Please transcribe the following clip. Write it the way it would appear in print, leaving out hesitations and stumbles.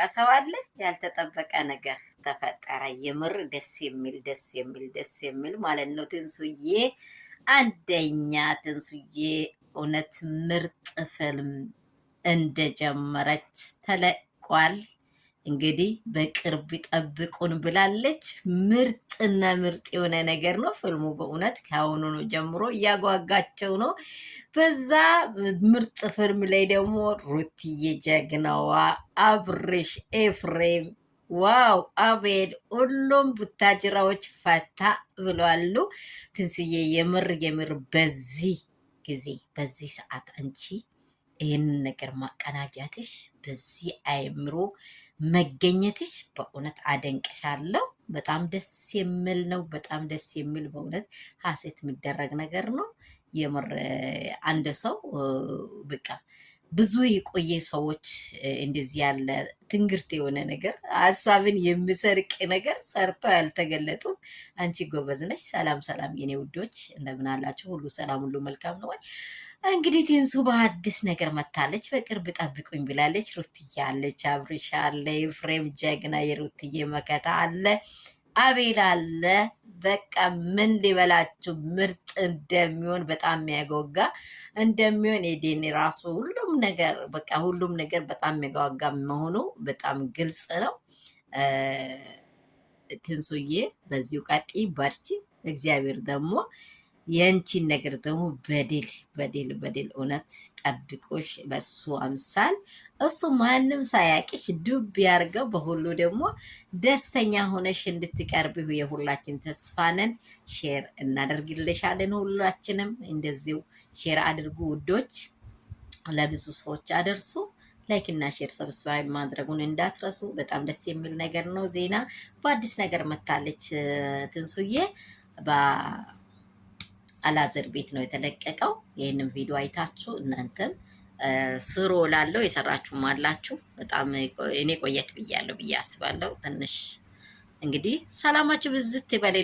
ሰው አለ። ያልተጠበቀ ነገር ተፈጠረ። የምር ደስ የሚል ማለት ነው። ትንሱዬ አንደኛ ትንሱዬ እውነት ምርጥ ፊልም እንደጀመረች ተለቋል። እንግዲህ በቅርብ ይጠብቁን ብላለች። ምርጥና ምርጥ የሆነ ነገር ነው ፊልሙ። በእውነት ከአሁኑ ነው ጀምሮ እያጓጋቸው ነው። በዛ ምርጥ ፊልም ላይ ደግሞ ሩትዬ ጀግናዋ፣ አብርሽ፣ ኤፍሬም፣ ዋው አቤል፣ ሁሉም ቡታጅራዎች ፈታ ብለዋሉ። ትንስዬ የምር በዚህ ጊዜ በዚህ ሰዓት አንቺ ይህንን ነገር ማቀናጃትሽ በዚህ አይምሮ መገኘትሽ በእውነት አደንቅሻለሁ። በጣም ደስ የሚል ነው። በጣም ደስ የሚል በእውነት ሀሴት የሚደረግ ነገር ነው። የምር አንድ ሰው በቃ ብዙ የቆየ ሰዎች እንደዚህ ያለ ትንግርት የሆነ ነገር ሀሳብን የሚሰርቅ ነገር ሰርተው ያልተገለጡም። አንቺ ጎበዝ ነሽ። ሰላም የኔ ውዶች እንደምን አላችሁ? ሁሉ ሰላም፣ ሁሉ መልካም ነው ወይ? እንግዲህ ትንሱ በአዲስ ነገር መታለች። በቅርብ ጠብቁኝ ብላለች። ሩትዬ አለች፣ አብርሽ አለ፣ ኤፍሬም ጀግና የሩትዬ መከታ አለ፣ አቤል አለ። በቃ ምን ሊበላችሁ ምርጥ እንደሚሆን በጣም የሚያጓጓ እንደሚሆን የዴኒ ራሱ ሁሉም ነገር በጣም የሚያጓጓ መሆኑ በጣም ግልጽ ነው። ትንሱዬ በዚሁ ቀጢ በርቺ። እግዚአብሔር ደግሞ የንቺን ነገር ደግሞ በድል እውነት ጠብቆሽ በሱ አምሳል እሱ ማንም ሳያቅሽ ዱብ ያርገው። በሁሉ ደግሞ ደስተኛ ሆነሽ እንድትቀርቢው የሁላችን ተስፋ ነን። ሼር እናደርግልሻለን። ሁላችንም እንደዚሁ ሼር አድርጉ ውዶች፣ ለብዙ ሰዎች አደርሱ። ላይክ እና ሼር ሰብስክራይብ ማድረጉን እንዳትረሱ። በጣም ደስ የሚል ነገር ነው። ዜና በአዲስ ነገር መታለች። ትንሱዬ አላዘር ቤት ነው የተለቀቀው። ይህንን ቪዲዮ አይታችሁ እናንተም ስሮ ላለው የሰራችሁም አላችሁ። በጣም እኔ ቆየት ብያለሁ ብዬ አስባለሁ። ትንሽ እንግዲህ ሰላማችሁ ብዝት ይበል።